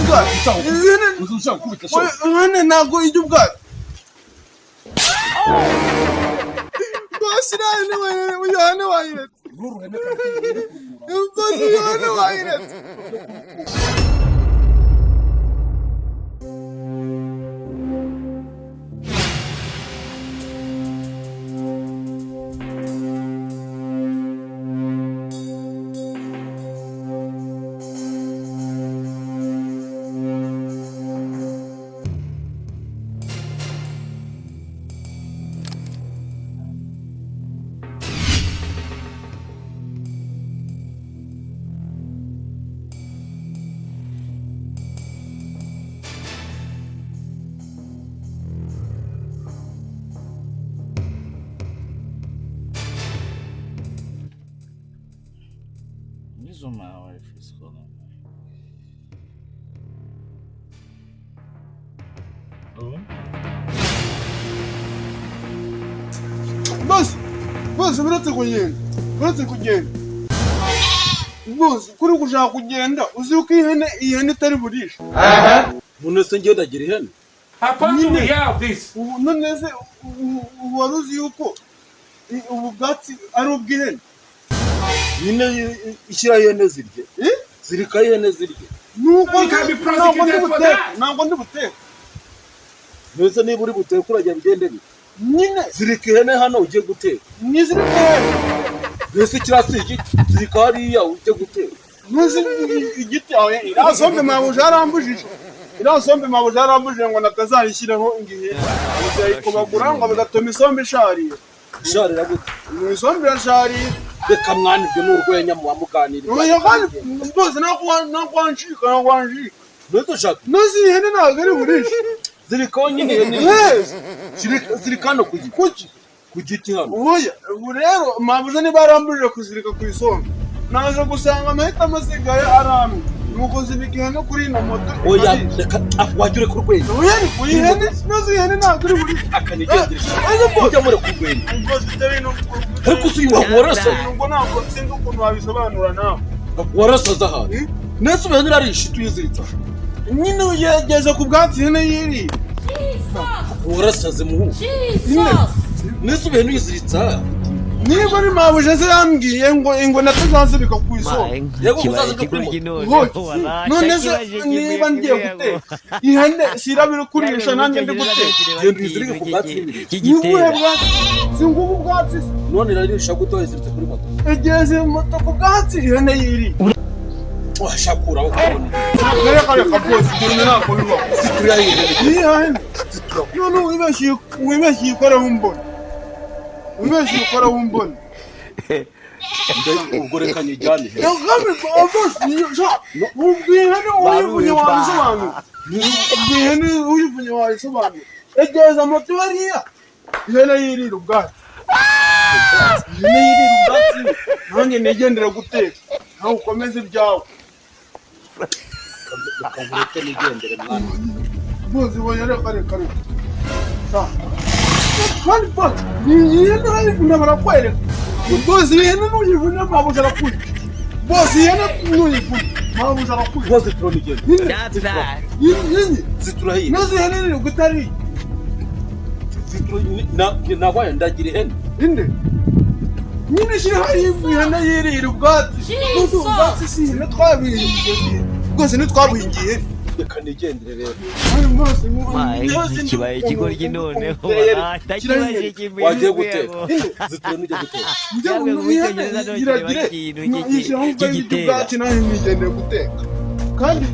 ubwato ihene ntabwo ijya ubwato bose ihene wayiretse ihene wayiretse My wife is calling me. Boss, uretse kugenda. Boss, kuri gushaka kugenda, uzi uko ihene itari burisha. None se ngenda gira ihene? We have this. None se wari uzi yuko ubu bwatsi ari ubw'ihene? Nyine ishyira ihene zirye. Zirika ihene zirye. Nuko ntabwo ndi buteka. Mbese niba uri buteka urajya bigende bite? Nyine zirika ihene hano ugiye guteka. Nizirika ihene. Mbese kirasi igiti zirika hariya ujye guteka. Muzi igiti aho irasombe mabuja arambujije ngo natazayishyireho ingihe. Uzayikubagura ngo bigatuma isombe ishariye. Isharira gute? Mu isombe irashariye. Reka mwana ibyo n'urwenya mu bamuganira. Oya kandi bose nakwanshika. Mbese ushaka? Nozi ihene ntabwo ari burisha. Zirikaho nyine ihene. Zirika hano ku giti hano. Oya ubu rero mabuja niba arambujije kuzirika ku isombe. Naje gusanga amahitamo asigaye aramye. Nuko zibika ihene kuri ino moto. Oya reka wajya ure ku rwenya. Oya ni ihene nozi ihene ntabwo ari burisha. Akanigenderesha. Ujya muri ku rwenya. Ariko si warasaze. Ngo ntabwo sinzi ukuntu wabisobanura nawe. Warasaze aha. Nese ubihene irarisha tuyiziritsa. Nyine ugeze ku bwatsi ihene yiri. Warasaze muhu. Nese ubihene uyiziritsa. Niba ari mabuja se yambwiye ngo natazazibika ku isonga. Yego uzazibika kuri moto. None se niba ngiye guteka ihene sirabira kurisha nanjye ndi guteka. Genda uyizirike ku bwatsi n'ibiri. Nibuhe bwatsi? Singubu bwatsi. None irarisha gute wayiziritse kuri moto? Egeze moto ku bwatsi ihene yiri. Washakuraho kubona. Reka bose ibintu ntabwo bibaho. Zituriya ihene. Ihene. None wibeshye ikoreho umbona. Umeshyi ukora wumbona. Ubwo reka nyijyane. Yagame boss ubwihene uyivunye wabisobanura. Ubwihene uyivunye wabisobanura. Egeza moto hariya. Ihene yirira ubwatsi. Ihene yirira ubwatsi. Nanjye nigendera guteka. Nawe ukomeze ibyawe. Ukamureke nigendere mwana. Boss ubonye reka. Kandi boss ihene urayivuna barakwereka. Boss ihene nuyivuna mabuja arakwica. Boss ihene nuyivuna mabuja arakwica. Boss turonigende. Ziturahiye. Nozi ihene ni gutari. Nabaye ndagira ihene. Inde. Nyine shira hari ihene yirira ubwatsi. Ubwatsi si ihene twabihingiye. Rwose ntitwabuhingiye. Reka nigendere rero. Kibaye ikigoryi noneho atakibaje kimwe. Wagiye guteka. Zitura nujya guteka. Ubwatsi nawe nigendeye guteka. Kandi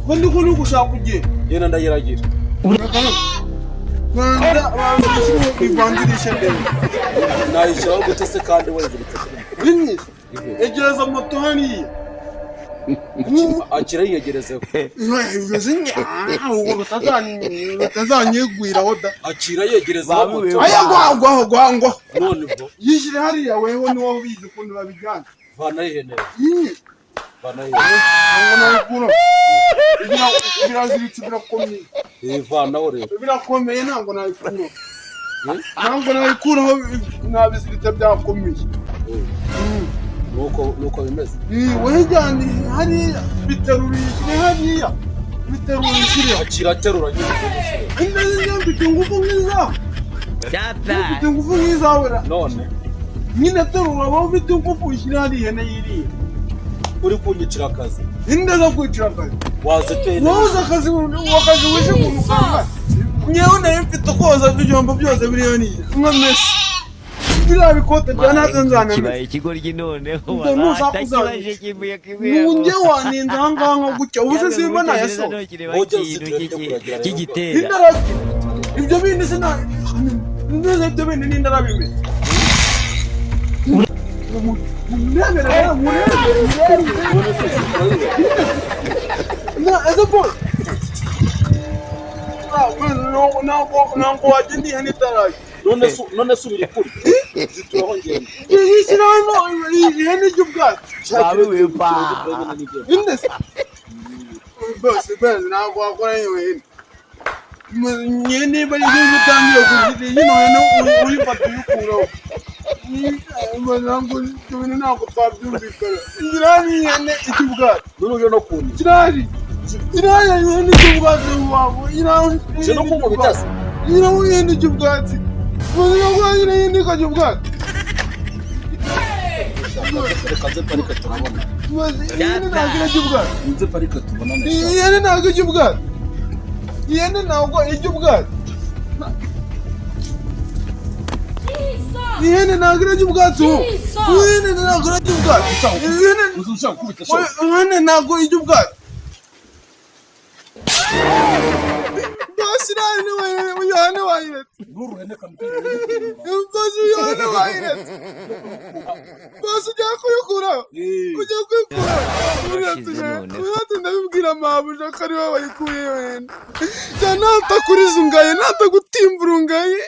ko ndi kuri gushaka kugenda. Yena ndayiragira. Ivangirisha ndende. Nayishaho gute se kandi wayiziritse. Rimwe. Egereza moto haniya. Akira yiyegerezeho. Batazanyegwiraho da. Akira yegerezaho moto. Aya gwangwa. None bwo. Yishire hariya weho niwo ubizi ukuntu babijyana. Vana ihene. Vana ihene. Ngo nakuro. Biraziritse birakomeye. Vanaho rero. Birakomeye ntabwo nabikuro. Ntabwo nabikuraho nabiziritse byakomeye. nuko bimeze. wejyane hariya biterurishire hariya biterurishire Kiraterura nyine. nyine mfite ingufu nk'izawe mfite ingufu nk'izawe None nyine terura wowe ufite ingufu ushyire hariya ihene yiriye uri kunyicira akazi. inde zo kwicira akazi Waziteye. wowe uzi akazi wishe ukuntu ukanga nyewe nayo mfite koza ibyombo byose biri hariya nka mesi biriya bikote bya natanzania kibaye ikigoryi noneho ntusakuzaje nunge waninze ahangaha nka gutya ubuze simba nayasohoye kigitera indarabye ibyo bindi sina neza ibyo bindi n'indarabimeze ese boy ntabwo wagenda ihene itaraye None subira kuri. Zituraho ngende. yishyiramo ihene ry'ubwatsi inde se bose ntabwo wakora iyo hene nyine niba ari ibyo utangiye kugira ino hene uyifata uyikuraho ntabwo ibyo bintu ntabwo twabyumvikana kirari ihene icy'ubwatsi None uje no kundi. kirari ihene icy'ubwatsi wabo Je no kumva bitase. ihene icy'ubwatsi ubuzima bwanjye ihene ikajya ubwatsi Reka nze parike turabona. ihene ntabwo irajya ubwatsi Nze parike tubona neza. ihene ntabwo ijya ubwatsi ihene ntabwo ijya ubwatsi ihene ntabwo irajya ubwatsi ihene ntabwo irajya ubwatsi Uzushaka kubita sho. ihene ntabwo ijya ubwatsi basi ihene wayiretse Nuruhene kamutera. basi ihene wayiretse basi ujya kuyikuraho ujya kuyikuraho uriya ndabibwira mabuja ko ari wowe wayikuyeyo hene cyane natakuriza ungaye natagutimbura ungaye